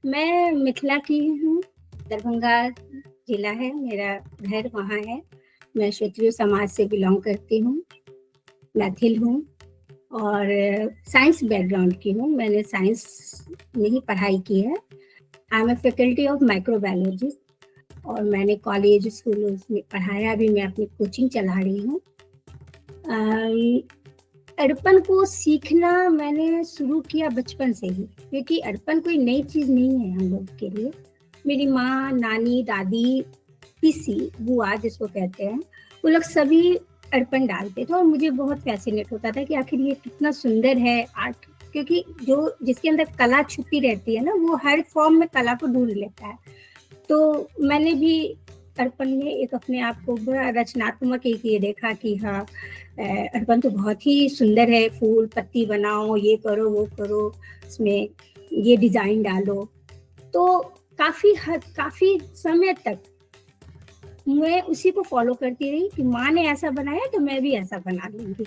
मैं मिथिला की हूँ, दरभंगा जिला है, मेरा घर वहाँ है। मैं क्षत्रिय समाज से बिलॉन्ग करती हूँ, मैथिल हूँ और साइंस बैकग्राउंड की हूँ। मैंने साइंस में ही पढ़ाई की है। I am a faculty of microbiology और मैंने कॉलेज स्कूल में पढ़ाया भी, मैं अपनी कोचिंग चला रही हूँ। अड़पन को सीखना मैंने शुरू किया बचपन से ही, क्योंकि अड़पन कोई नई चीज़ नहीं है हम लोग के लिए। मेरी माँ, नानी, दादी, पीसी, बुआ जिसको कहते हैं, वो लोग सभी अड़पन डालते थे और मुझे बहुत फैसिनेट होता था कि आखिर ये कितना सुंदर है आर्ट, क्योंकि जो जिसके अंदर कला छुपी रहती है ना, वो हर फॉर्म में कला को ढूंढ लेता है। तो मैंने भी अड़पन में एक अपने आप को बड़ा रचनात्मक एक ये देखा कि हाँ, अड़पन तो बहुत ही सुंदर है, फूल पत्ती बनाओ, ये करो वो करो, इसमें ये डिजाइन डालो। तो काफी समय तक मैं उसी को फॉलो करती रही कि माँ ने ऐसा बनाया तो मैं भी ऐसा बना लूंगी।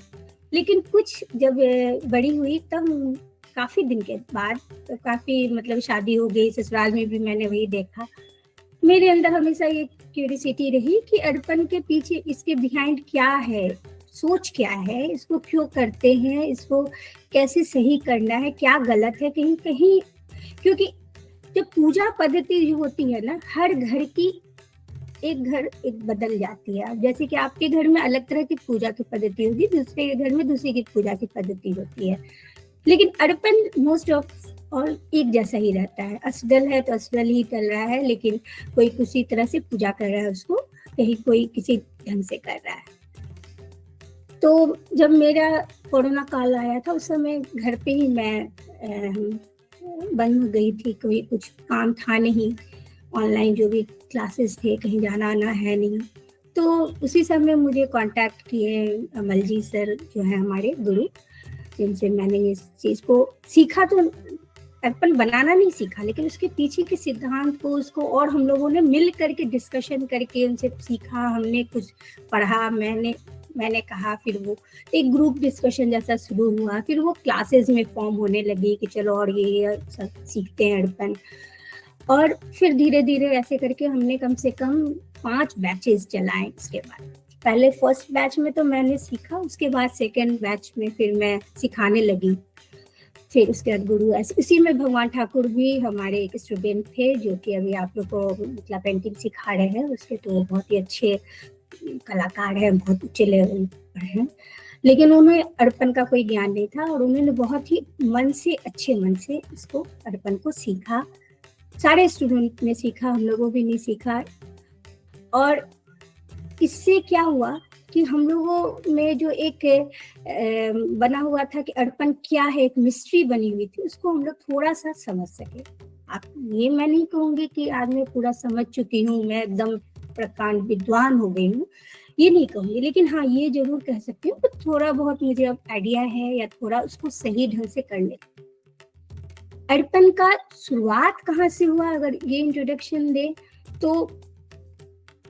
लेकिन कुछ जब बड़ी हुई तब काफी दिन के बाद, तो काफी मतलब शादी हो गई, ससुराल में भी मैंने वही देखा। मेरे अंदर हमेशा ये क्यूरियोसिटी रही कि अड़पन के पीछे, इसके बिहाइंड क्या है, सोच क्या है, इसको क्यों करते हैं, इसको कैसे सही करना है, क्या गलत है कहीं कहीं। क्योंकि जब पूजा पद्धति जो होती है ना, हर घर की एक बदल जाती है। जैसे कि आपके घर में अलग तरह की पूजा की पद्धति होगी, दूसरे के घर में दूसरी की पूजा की पद्धति होती है। लेकिन अड़पन मोस्ट ऑफ ऑल एक जैसा ही रहता है। असडल है तो असडल ही चल रहा है, लेकिन कोई किसी तरह से पूजा कर रहा है उसको, कहीं कोई किसी ढंग से कर रहा है। तो जब मेरा कोरोना काल आया था, उस समय घर पे ही मैं बंद हो गई थी, कोई कुछ काम था नहीं, ऑनलाइन जो भी क्लासेस थे, कहीं जाना आना है नहीं। तो उसी समय मुझे कांटेक्ट किए अमल जी सर, जो है हमारे गुरु, जिनसे मैंने इस चीज़ को सीखा। तो अड़पन बनाना नहीं सीखा, लेकिन उसके पीछे के सिद्धांत को, उसको और हम लोगों ने मिल करके डिस्कशन करके उनसे सीखा। हमने कुछ पढ़ा, मैंने कहा, फिर वो एक ग्रुप डिस्कशन जैसा शुरू हुआ, फिर वो क्लासेस में फॉर्म होने लगी कि चलो और ये सब सीखते हैं अड़पन। और फिर धीरे धीरे ऐसे करके हमने कम से कम 5 बैचेस चलाए। इसके बाद पहले फर्स्ट बैच में तो मैंने सीखा, उसके बाद सेकेंड बैच में फिर मैं सिखाने लगी। फिर उसके बाद गुरु, इसी में भगवान ठाकुर भी हमारे एक स्टूडेंट थे, जो कि अभी आप लोग को मतलब पेंटिंग सिखा रहे हैं। उसके तो बहुत ही अच्छे कलाकार हैं, बहुत ऊंचे लेवल पर हैं, लेकिन उन्हें अड़पन का कोई ज्ञान नहीं था और उन्होंने बहुत ही मन से, अच्छे मन से इसको अड़पन को सीखा। सारे स्टूडेंट ने सीखा, हम लोगों भी नहीं सीखा। और इससे क्या हुआ कि हम लोगों में जो एक बना हुआ था कि अड़पन क्या है, एक मिस्ट्री बनी हुई थी, उसको हम लोग थोड़ा सा समझ सके। आप ये मैं नहीं कहूंगी कि आज मैं पूरा समझ चुकी हूँ, मैं एकदम प्रकांड विद्वान हो गई हूँ, ये नहीं कहूंगी, लेकिन हाँ ये जरूर कह सकती हूँ कि थोड़ा बहुत मुझे अब आइडिया है, या थोड़ा उसको सही ढंग से करने। अड़पन का शुरुआत कहाँ से हुआ, अगर ये इंट्रोडक्शन दे तो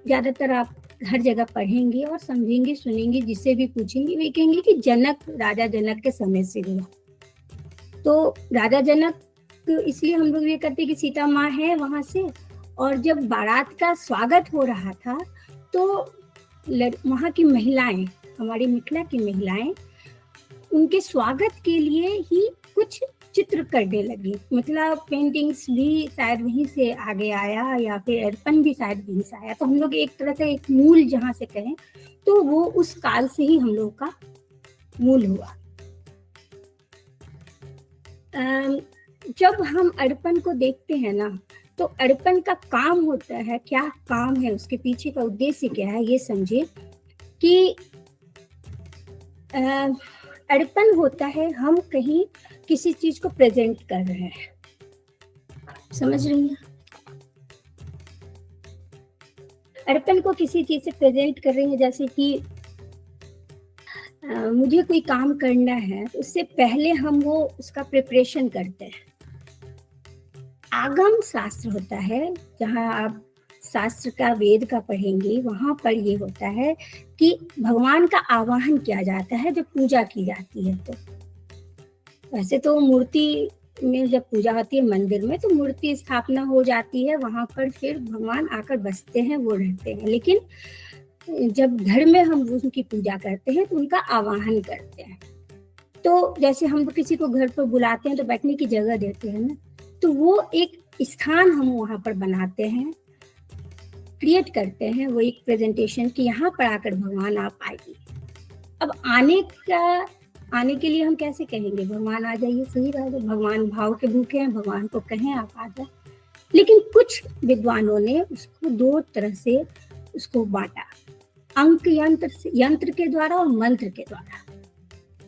ज्यादातर आप हर जगह पढ़ेंगे और समझेंगे, सुनेंगे, जिससे भी पूछेंगे वे कहेंगे कि जनक, राजा जनक के समय से हुआ। तो राजा जनक इसलिए हम लोग ये करते कि सीता माँ है वहां से, और जब बारात का स्वागत हो रहा था तो वहां की महिलाएं, हमारी मिथिला की महिलाएं, उनके स्वागत के लिए ही कुछ चित्र करने लगी। मिथिला पेंटिंग्स भी शायद वहीं से आगे आया, या फिर अड़पन भी शायद वहीं से आया। तो हम लोग एक तरह से एक मूल जहाँ से कहें तो वो उस काल से ही हम लोग का मूल हुआ। जब हम अड़पन को देखते हैं ना, तो अड़पन का काम होता है, क्या काम है, उसके पीछे का उद्देश्य क्या है, ये समझे कि अड़पन होता है हम कहीं किसी चीज को प्रेजेंट कर रहे हैं। समझ रही हैं? अड़पन को किसी चीज से प्रेजेंट कर रही है, जैसे कि मुझे कोई काम करना है, उससे पहले हम वो उसका प्रिपरेशन करते हैं। आगम शास्त्र होता है, जहाँ आप शास्त्र का, वेद का पढ़ेंगे, वहां पर ये होता है कि भगवान का आवाहन किया जाता है जब पूजा की जाती है। तो वैसे तो मूर्ति में जब पूजा होती है मंदिर में, तो मूर्ति स्थापना हो जाती है, वहां पर फिर भगवान आकर बसते हैं, वो रहते हैं। लेकिन जब घर में हम उनकी पूजा करते हैं तो उनका आवाहन करते हैं। तो जैसे हम किसी को घर पर बुलाते हैं तो बैठने की जगह देते हैं ना, तो वो एक स्थान हम वहां पर बनाते हैं, क्रिएट करते हैं, वो एक प्रेजेंटेशन कि यहाँ पर आकर भगवान आप आइए। अब आने के लिए हम कैसे कहेंगे भगवान आ जाइए, सही बात है, भगवान भाव के भूखे हैं, भगवान को कहें आप आ जाए। लेकिन कुछ विद्वानों ने उसको दो तरह से उसको बांटा, अंक यंत्र के द्वारा और मंत्र के द्वारा।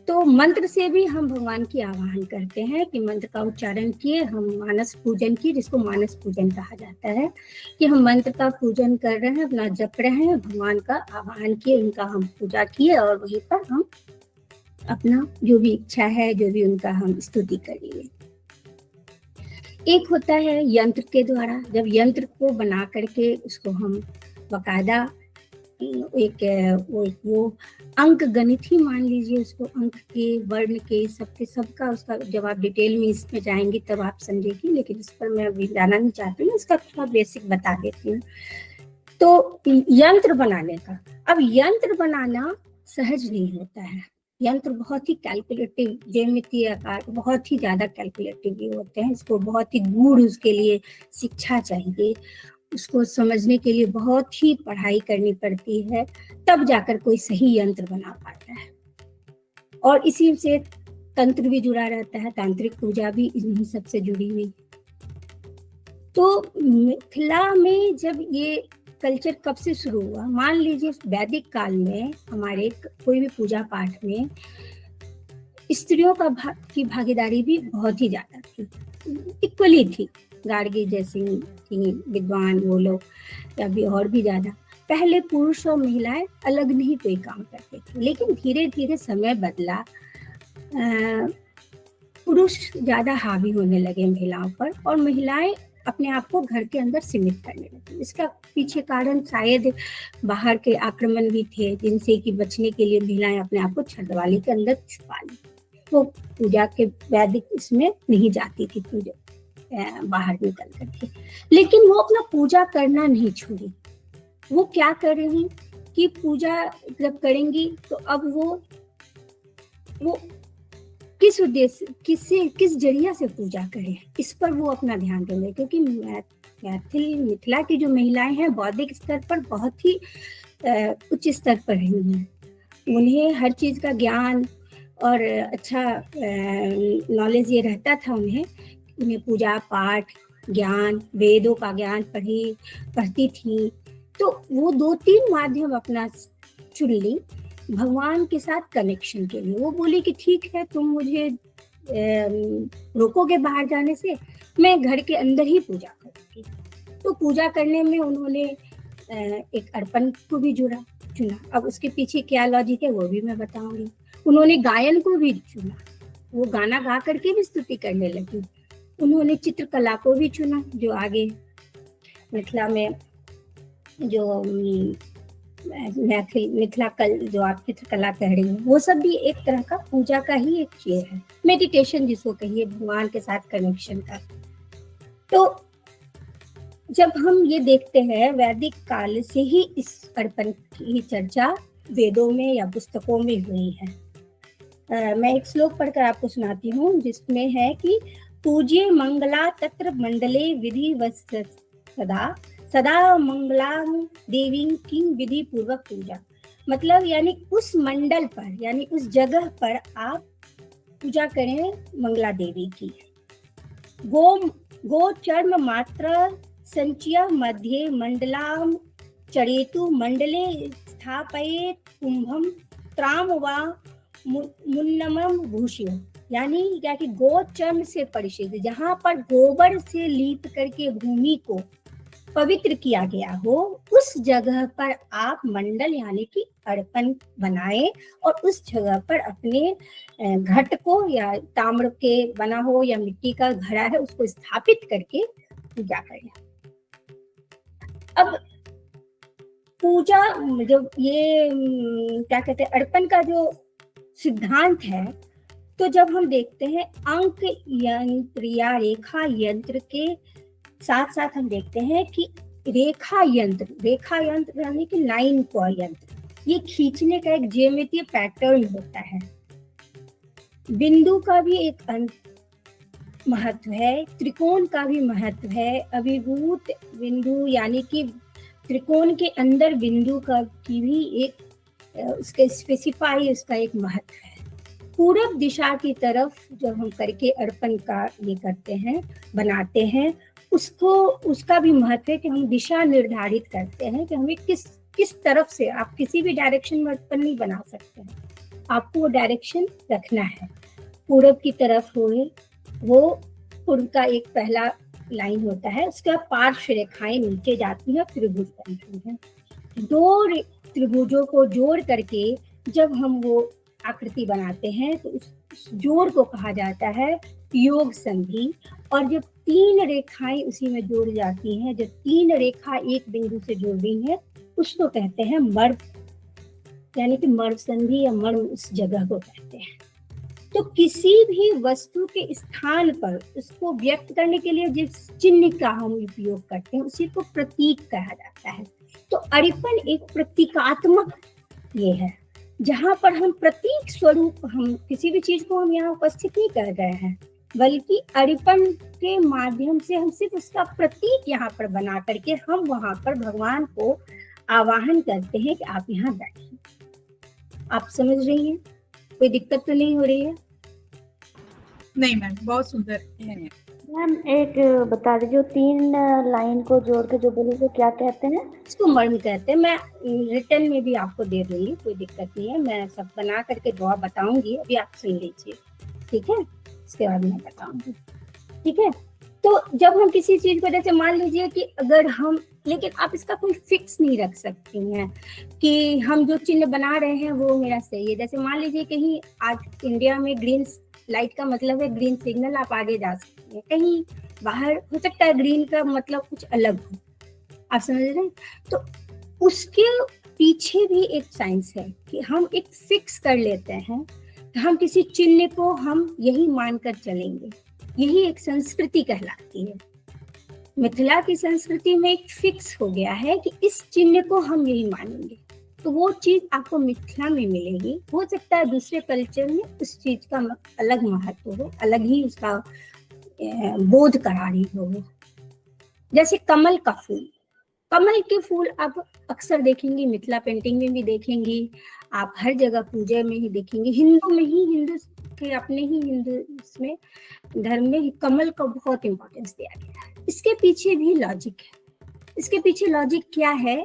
तो मंत्र से भी हम भगवान की आवाहन करते हैं कि मंत्र का उच्चारण किए, हम मानस पूजन किए, जिसको मानस पूजन कहा जाता है, कि हम मंत्र का पूजन कर रहे हैं, अपना जप रहे हैं, भगवान का आवाहन किए, उनका हम पूजा किए और वहीं पर हम अपना जो भी इच्छा है, जो भी उनका हम स्तुति करिए। एक होता है यंत्र के द्वारा, जब यंत्र को बना करके उसको हम बकायदा वो अंक गणित ही मान लीजिए उसको, अंक के, वर्ण के, सबके सबका उसका, जब आप डिटेल में इसमें जाएंगी तब आप समझेगी, लेकिन इस पर मैं अभी जाना नहीं चाहती हूँ, इसका थोड़ा बेसिक बता देती हूँ। तो यंत्र बनाने का, अब यंत्र बनाना सहज नहीं होता है, यंत्र बहुत ही कैलकुलेटिव, ज्यामितीय आकार बहुत ही ज्यादा कैलकुलेटिव भी होते हैं, इसको बहुत ही गूढ़ उसके लिए शिक्षा चाहिए, उसको समझने के लिए बहुत ही पढ़ाई करनी पड़ती है, तब जाकर कोई सही यंत्र बना पाता है। और इसी से तंत्र भी जुड़ा रहता है, तांत्रिक पूजा भी इन्हीं सबसे जुड़ी हुई। तो मिथिला में जब ये कल्चर कब से शुरू हुआ, मान लीजिए वैदिक काल में हमारे कोई भी पूजा पाठ में स्त्रियों की भागीदारी भी बहुत ही ज्यादा थी, इक्वली थी, गार्गी जैसी थी विद्वान वो लोग, या भी और भी ज्यादा। पहले पुरुष और महिलाएं अलग नहीं कोई काम करते थे, लेकिन धीरे धीरे समय बदला, पुरुष ज्यादा हावी होने लगे महिलाओं पर, और महिलाएं अपने आप को घर के अंदर सीमित करने लगी। इसका पीछे कारण शायद बाहर के आक्रमण भी थे, जिनसे कि बचने के लिए महिलाएं अपने आप को छतवाली के अंदर छुपा ली, वो पूजा के वैदिक इसमें नहीं जाती थी पूजा बाहर निकल करके। लेकिन वो अपना पूजा करना नहीं छोड़ी, वो क्या कर रही कि पूजा जब करेंगी तो अब वो किस उद्देश्य, किस जरिया से पूजा करें, इस पर वो अपना ध्यान देंगे। क्योंकि मिथिला की जो महिलाएं हैं बौद्धिक स्तर पर बहुत ही उच्च स्तर पर रही हैं, उन्हें हर चीज का ज्ञान और अच्छा नॉलेज ये रहता था उन्हें पूजा पाठ ज्ञान, वेदों का ज्ञान पढ़ती थी। तो वो 2-3 माध्यम अपना चुन ली भगवान के साथ कनेक्शन के लिए। वो बोली कि ठीक है, तुम मुझे रोकोगे बाहर जाने से, मैं घर के अंदर ही पूजा करूंगी। तो पूजा करने में उन्होंने एक अर्पण को भी चुना। अब उसके पीछे क्या लॉजिक है वो भी मैं बताऊंगी। उन्होंने गायन को भी चुना, वो गाना गा करके भी स्तुति करने लगी। उन्होंने चित्रकला को भी चुना, जो आगे मिथिला में जो मिथिला कल जो आप चित्रकला कह रही हैं, वो सब भी एक तरह का पूजा का ही एक चीज है, मेडिटेशन जिसको कहिए, भगवान के साथ कनेक्शन का। तो जब हम ये देखते हैं वैदिक काल से ही इस अर्पण की चर्चा वेदों में या पुस्तकों में हुई है। मैं एक श्लोक पढ़कर आपको सुनाती हूँ, जिसमें है कि पूज्य मंगला तत्र मंडले विधि सदा सदा मंगला देवी की विधि पूर्वक पूजा। मतलब यानी उस मंडल पर, यानी उस जगह पर आप पूजा करें मंगला देवी की। गो चर्म मात्र संचय मध्य मंडलाम चरेतु मंडले स्थापयेत कुंभम त्राम वा मुन्नमम भूष्यो। यानी क्या कि गो चर्म से परिचित, जहां पर गोबर से लीप करके भूमि को पवित्र किया गया हो, उस जगह पर आप मंडल यानी कि अर्पण बनाएं और उस जगह पर अपने घट को, या ताम्र के बना हो या मिट्टी का घड़ा है, उसको स्थापित करके पूजा करें। अब पूजा जो ये क्या कहते हैं, अर्पण का जो सिद्धांत है, तो जब हम देखते हैं अंक यंत्र या रेखा यंत्र के साथ साथ हम देखते हैं कि रेखा यंत्र यानी कि लाइन का यंत्र, ये खींचने का एक ज्यामितीय पैटर्न होता है। बिंदु का भी एक महत्व है, त्रिकोण का भी महत्व है, अभिभूत बिंदु यानी कि त्रिकोण के अंदर बिंदु का की भी एक उसके स्पेसिफाई उसका एक महत्व है। पूरब दिशा की तरफ जब हम करके अर्पण का ये करते हैं, बनाते हैं, उसका भी महत्व है कि हम दिशा निर्धारित करते हैं कि हमें किस तरफ से, आप किसी भी डायरेक्शन में अर्पण नहीं बना सकते हैं, आपको वो डायरेक्शन रखना है। पूरब की तरफ वो पूर्व का एक पहला लाइन होता है, उसका पार्श्व रेखाएं नीचे जाती है, त्रिभुज बनती है। दो त्रिभुजों को जोड़ करके जब हम वो आकृति बनाते हैं तो उस जोड़ को कहा जाता है योग संधि। और जब तीन रेखाएं उसी में जुड़ जाती हैं, जब तीन रेखा एक बिंदु से जुड़ रही है, उसको कहते हैं मर्व, यानी कि मर्व संधि या मर्व उस जगह को कहते हैं। तो किसी भी वस्तु के स्थान पर उसको व्यक्त करने के लिए जिस चिन्ह का हम उपयोग करते हैं उसी को प्रतीक कहा जाता है। तो अर्पण एक प्रतीकात्मक ये है, जहाँ पर हम प्रतीक स्वरूप, हम किसी भी चीज को हम यहाँ उपस्थित नहीं कर रहे हैं, बल्कि अर्पण के माध्यम से हम सिर्फ उसका प्रतीक यहाँ पर बना करके हम वहां पर भगवान को आवाहन करते हैं कि आप यहाँ बैठिए। आप समझ रही हैं? कोई दिक्कत तो नहीं हो रही है? नहीं मैम, बहुत सुंदर है। मैम एक बता दीजिए, तीन लाइन को जोड़ के जो बोले वो क्या कहते हैं? इसको मर्म कहते हैं। मैं रिटर्न में भी आपको दे दूंगी, कोई दिक्कत नहीं है, मैं सब बना करके दुआ बताऊंगी, अभी आप सुन लीजिए, ठीक है? इसके बाद मैं बताऊंगी, ठीक है? तो जब हम किसी चीज को, जैसे मान लीजिए कि अगर हम, लेकिन आप इसका कोई फिक्स नहीं रख सकती हैं कि हम जो चिन्ह बना रहे हैं वो मेरा सही है। जैसे मान लीजिए कहीं आज इंडिया में ग्रीन लाइट का मतलब है ग्रीन सिग्नल, आप आगे जा सकते हैं। कहीं बाहर हो सकता है ग्रीन का मतलब कुछ अलग हो, आप समझ रहे हैं? तो उसके पीछे भी एक साइंस है कि हम एक फिक्स कर लेते हैं, हम किसी चिन्ह को हम यही मानकर चलेंगे, यही एक संस्कृति कहलाती है। मिथिला की संस्कृति में एक फिक्स हो गया है कि इस चिन्ह को हम यही मानेंगे, तो वो चीज आपको मिथिला में मिलेगी। हो सकता है दूसरे कल्चर में उस चीज का अलग महत्व हो, अलग ही उसका बोध करारी हो। जैसे कमल का फूल, कमल के फूल आप अक्सर देखेंगी, मिथिला पेंटिंग में भी देखेंगी, आप हर जगह पूजा में ही देखेंगी। हिंदू में ही, हिंदू के अपने ही हिंदू इसमें धर्म में कमल का बहुत इंपॉर्टेंस दिया गया है। इसके पीछे भी लॉजिक है। इसके पीछे लॉजिक क्या है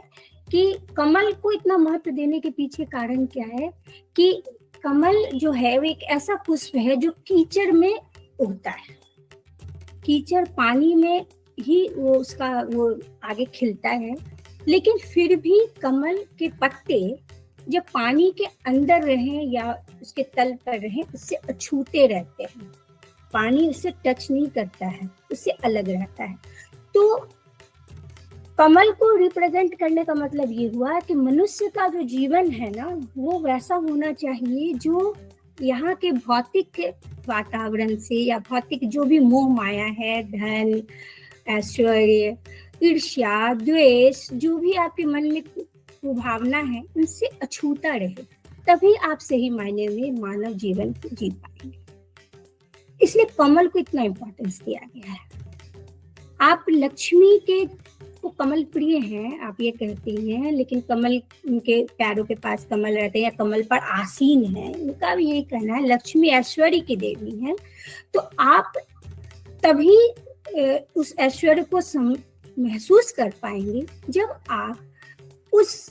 कि कमल को इतना महत्व देने के पीछे कारण क्या है कि कमल जो है वो एक ऐसा पुष्प है जो कीचड़ में उगता है। कीचड़ पानी में ही वो उसका वो आगे खिलता है, लेकिन फिर भी कमल के पत्ते जब पानी के अंदर रहें या उसके तल पर रहें, उससे अछूते रहते हैं, पानी उससे टच नहीं करता है, उससे अलग रहता है। तो कमल को रिप्रेजेंट करने का मतलब ये हुआ कि मनुष्य का जो जीवन है ना, वो वैसा होना चाहिए जो यहाँ के भौतिक वातावरण से या भौतिक जो भी मोह माया है, धन, ऐश्वर्य, ईर्ष्या, द्वेष, जो भी आपके मन में भावना है, उनसे अछूता रहे, तभी आप सही मायने में मानव जीवन को जी पाएंगे। इसलिए कमल को इतना इम्पोर्टेंस दिया गया है। आप लक्ष्मी के को कमल प्रिय हैं, आप ये कहती हैं, लेकिन कमल, उनके पैरों के पास कमल रहते हैं या कमल पर आसीन है, उनका भी यही कहना है लक्ष्मी ऐश्वर्य की देवी है। तो आप तभी उस ऐश्वर्य को महसूस कर पाएंगे जब आप उस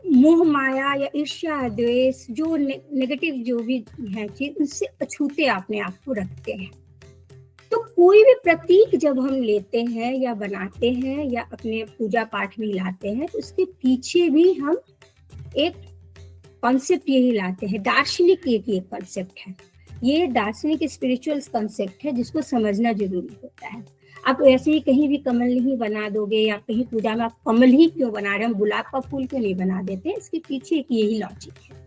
मोह माया या ईर्ष्या, द्वेष, जो नेगेटिव जो भी है चीज, उससे अछूते अपने आप को रखते हैं। तो कोई भी प्रतीक जब हम लेते हैं या बनाते हैं या अपने पूजा पाठ में लाते हैं, तो उसके पीछे भी हम एक कॉन्सेप्ट यही लाते हैं। दार्शनिक एक कॉन्सेप्ट है, ये दार्शनिक स्पिरिचुअल कॉन्सेप्ट है जिसको समझना जरूरी होता है। आप ऐसे ही कहीं भी कमल नहीं बना दोगे, या कहीं पूजा में आप कमल ही क्यों बना रहे हैं, गुलाब का फूल क्यों नहीं बना देते, इसके पीछे एक यही लॉजिक है।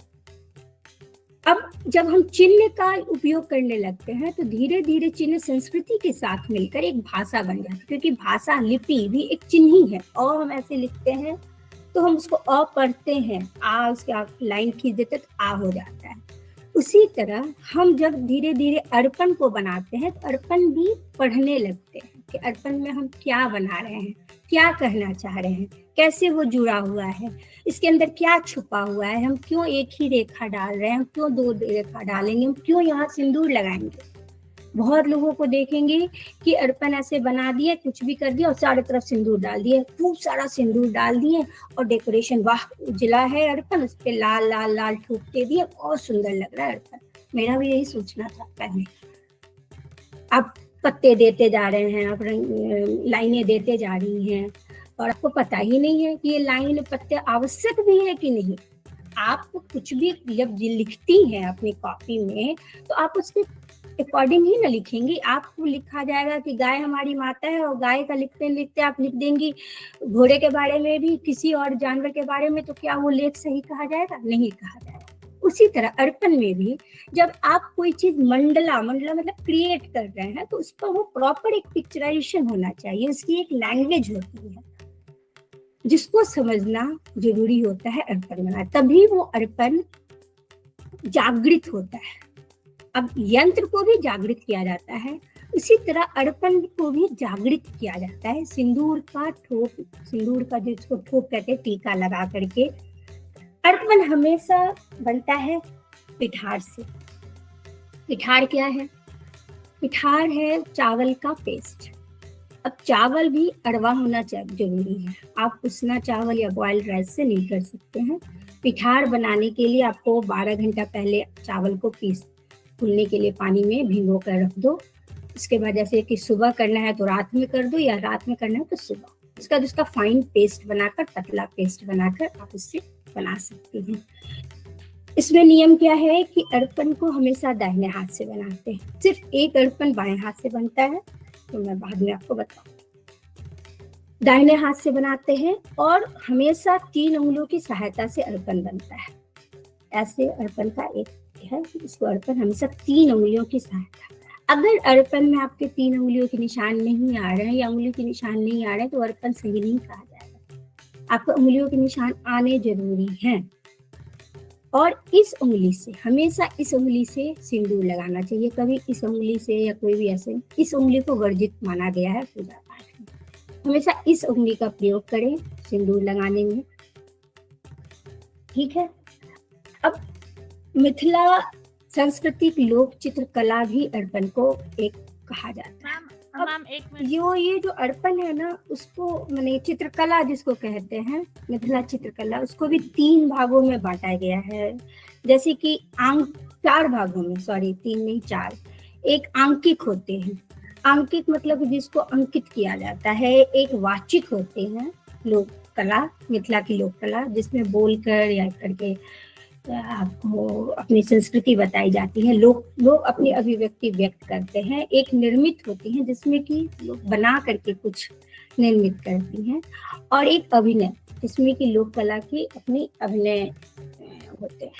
अब जब हम चिन्ह का उपयोग करने लगते हैं तो धीरे धीरे चिन्ह संस्कृति के साथ मिलकर एक भाषा बन जाती है, क्योंकि भाषा लिपि भी एक चिन्ह ही है। और हम ऐसे लिखते हैं तो हम उसको अ पढ़ते हैं, आ उसके आप लाइन खींच देते तो आ हो जाता है। उसी तरह हम जब धीरे धीरे अर्पण को बनाते हैं तो अर्पण भी पढ़ने लगते हैं कि अर्पण में हम क्या बना रहे हैं, क्या कहना चाह रहे हैं, कैसे वो जुड़ा हुआ है, इसके अंदर क्या छुपा हुआ है, हम क्यों एक ही रेखा डाल रहे हैं, हम क्यों दो रेखा डालेंगे, हम क्यों यहाँ सिंदूर लगाएंगे। बहुत लोगों को देखेंगे कि अर्पण ऐसे बना दिए, कुछ भी कर दिया और चारों तरफ सिंदूर डाल दिए, खूब सारा सिंदूर डाल दिए और डेकोरेशन, वाह उजला है अर्पण, उस पर लाल लाल लाल ठोक दे दिए, बहुत सुंदर लग रहा है अर्पण। मेरा भी यही सोचना था पहले। आप पत्ते देते जा रहे हैं, आप लाइनें देते जा रही हैं और आपको पता ही नहीं है कि ये लाइन पत्ते आवश्यक भी है कि नहीं। आप कुछ भी जब लिखती हैं अपनी कॉपी में तो आप उसके अकॉर्डिंग ही ना लिखेंगी। आपको लिखा जाएगा कि गाय हमारी माता है और गाय का लिखते लिखते आप लिख देंगी घोड़े के बारे में भी, किसी और जानवर के बारे में, तो क्या वो लेख सही कहा जाएगा? नहीं कहा जाएगा। उसी तरह अर्पण में भी जब आप कोई चीज मंडला मतलब क्रिएट कर रहे हैं तो उस पर वो प्रॉपर एक पिक्चराइजेशन होना चाहिए, उसकी एक लैंग्वेज होती है जिसको समझना जरूरी होता है अर्पण बनाना, तभी वो अर्पण जागृत होता है। अब यंत्र को भी जागृत किया जाता है, उसी तरह अर्पण को भी जागृत किया जाता है। सिंदूर का जिसको ठोक कहते हैं, टीका लगा करके। अर्पण हमेशा बनता है पिठार से। पिठार क्या है? पिठार है चावल का पेस्ट। अब चावल भी अरवा होना जरूरी है, आप उसना चावल या बॉइल्ड राइस से नहीं कर सकते हैं। पिठार बनाने के लिए आपको 12 घंटा पहले चावल को फूलने के लिए पानी में भिगो कर रख दो। उसके बाद जैसे कि सुबह करना है तो रात में कर दो, या रात में करना है तो सुबह। उसका उसका फाइन पेस्ट बनाकर, पतला पेस्ट बनाकर आप उससे बना सकती हैं। इसमें नियम क्या है कि अर्पण को हमेशा दाहिने हाथ से बनाते हैं। सिर्फ एक अर्पण बाएं हाथ से बनता है, तो मैं बाद में आपको बताऊं। दाहिने हाथ से बनाते हैं और हमेशा 3 उंगलियों की सहायता से अर्पण बनता है। ऐसे अर्पण का एक है, इसको अर्पण हमेशा 3 उंगलियों की सहायता। अगर अर्पण में आपके 3 उंगलियों के निशान नहीं आ रहे हैं या उंगलियों के निशान नहीं आ रहे हैं तो अर्पण सही नहीं कहा जाएगा। आपको उंगलियों के निशान आने जरूरी हैं। और इस उंगली से, हमेशा इस उंगली से सिंदूर लगाना चाहिए। कभी इस उंगली से या कोई भी ऐसे, इस उंगली को वर्जित माना गया है पूजा पाठ में। हमेशा इस उंगली का प्रयोग करें सिंदूर लगाने में, ठीक है। अब मिथिला सांस्कृतिक लोक चित्रकला भी अर्पण को एक कहा जाता है। मैम एक मिनट, ये जो अर्पण है ना, उसको माने चित्रकला जिसको कहते हैं, मिथिला चित्रकला, उसको भी 3 भागों में बांटा गया है। जैसे कि 4 भागों में, सॉरी 3 नहीं 4। एक आंकिक होते हैं, आंकिक मतलब जिसको अंकित किया जाता है। एक वाचिक होते हैं, लोक कला, मिथिला की लोक कला, जिसमें बोलकर या करके आपको अपनी संस्कृति बताई जाती है, लोग अपनी अभिव्यक्ति व्यक्त करते हैं। एक निर्मित होती हैं जिसमें कि लोग बना करके कुछ निर्मित करती हैं, और एक अभिनय जिसमें कि लोक कला की अपनी अभिनय होते हैं।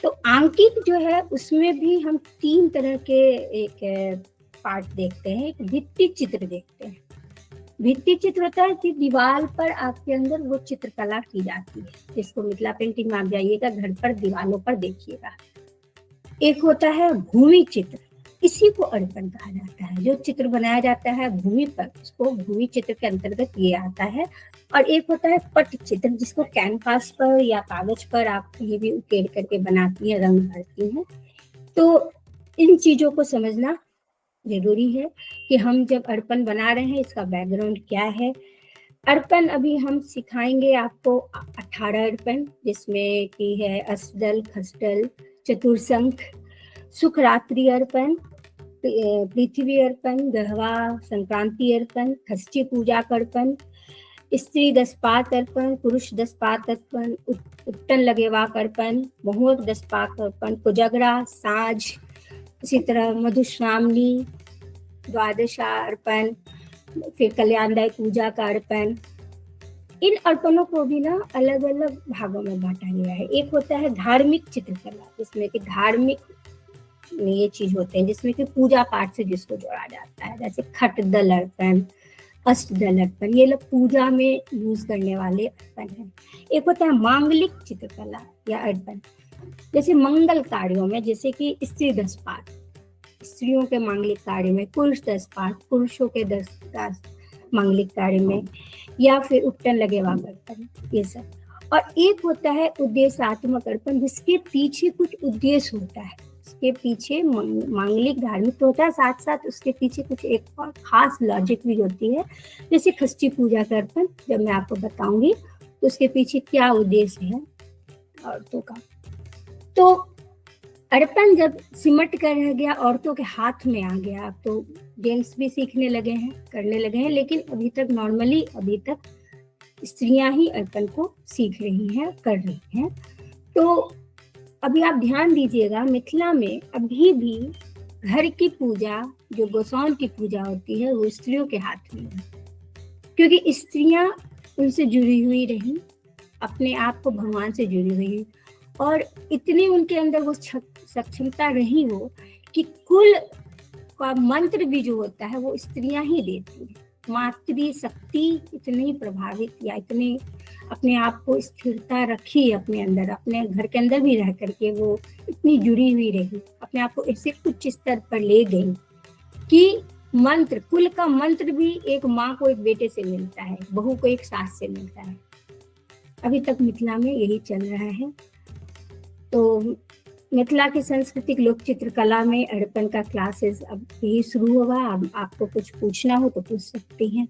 तो आंकिक जो है उसमें भी हम 3 तरह के एक पार्ट देखते हैं। एक भित्ति चित्र देखते हैं। भित्ति चित्र होता है कि दीवार पर आपके अंदर वो चित्रकला की जाती है, जिसको मिथिला पेंटिंग में आप जाइएगा घर पर दीवारों पर देखिएगा। एक होता है भूमि चित्र, इसी को अर्पण कहा जाता है। जो चित्र बनाया जाता है भूमि पर, उसको भूमि चित्र के अंतर्गत ये आता है। और एक होता है पट चित्र, जिसको कैनवास पर या कागज पर आप कहीं भी उकेर करके बनाती हैं, रंग भरती हैं। तो इन चीजों को समझना जरूरी है कि हम जब अर्पण बना रहे हैं इसका बैकग्राउंड क्या है। अर्पण अभी हम सिखाएंगे आपको 18 अर्पण, जिसमें की है अष्टदल, खष्टल, चतुर्शंख, सुखरात्रि अर्पण, पृथ्वी अर्पण, गहवा, संक्रांति अर्पण, षष्ठी पूजा अर्पण, स्त्री दशपात अर्पण, पुरुष दशपात अर्पण, उत्तन लगेवाक अर्पण, मुहूर्त दशपात अर्पण, कोजगरा, साज, इसी तरह मधुश्रावणी, द्वादशा अर्पण, फिर कल्याणदायी पूजा का अर्पण, इन अर्पणों को भी ना अलग अलग भागों में बांटा गया है। एक होता है धार्मिक चित्रकला, जिसमें कि धार्मिक ये चीज होते हैं, जिसमें कि पूजा पाठ से जिसको जोड़ा जाता है, जैसे खट दल अर्पण, अष्ट दल अर्पण, ये लोग पूजा में यूज करने वाले अर्पण है। एक होता है मांगलिक चित्रकला या अर्पण, जैसे मंगल कार्यों में, जैसे कि स्त्री 10 पाठ, स्त्रियों के मांगलिक कार्य में, पुरुष 10 पाठ, पुरुषों के 10 मांगलिक कार्य में, या फिर उपटन लगेवा अर्पण, ये सब। और एक होता है उद्देश्यात्मक अर्पण, जिसके पीछे कुछ उद्देश्य होता है, उसके पीछे मांगलिक धार्मिक तो होता है, साथ साथ उसके पीछे कुछ एक और खास लॉजिक भी होती है। जैसे षष्ठी पूजा का अर्पण, जब मैं आपको बताऊंगी तो उसके पीछे क्या उद्देश्य है औरतों का। तो अर्पण जब सिमट कर रह गया, औरतों के हाथ में आ गया, तो जेंट्स भी सीखने लगे हैं, करने लगे हैं, लेकिन अभी तक नॉर्मली अभी तक स्त्रियां ही अर्पण को सीख रही हैं, कर रही हैं। तो अभी आप ध्यान दीजिएगा, मिथिला में अभी भी घर की पूजा, जो गोसाउन की पूजा होती है, वो स्त्रियों के हाथ में है, क्योंकि स्त्रियां उनसे जुड़ी हुई रही, अपने आप को भगवान से जुड़ी हुई, और इतनी उनके अंदर वो सक्षमता रही हो कि कुल का मंत्र भी जो होता है वो स्त्रियां ही देती हैं। मातृ शक्ति इतनी प्रभावित या इतनी अपने आप को स्थिरता रखी अपने अंदर, अपने घर के अंदर भी रह करके वो इतनी जुड़ी हुई रही, अपने आप को ऐसे उच्च स्तर पर ले गई कि मंत्र, कुल का मंत्र भी एक माँ को एक बेटे से मिलता है, बहू को एक सास से मिलता है। अभी तक मिथिला में यही चल रहा है। तो मिथिला की सांस्कृतिक लोक चित्रकला में अर्पण का क्लासेस अब यही शुरू होगा। अब आपको कुछ पूछना हो तो पूछ सकती हैं।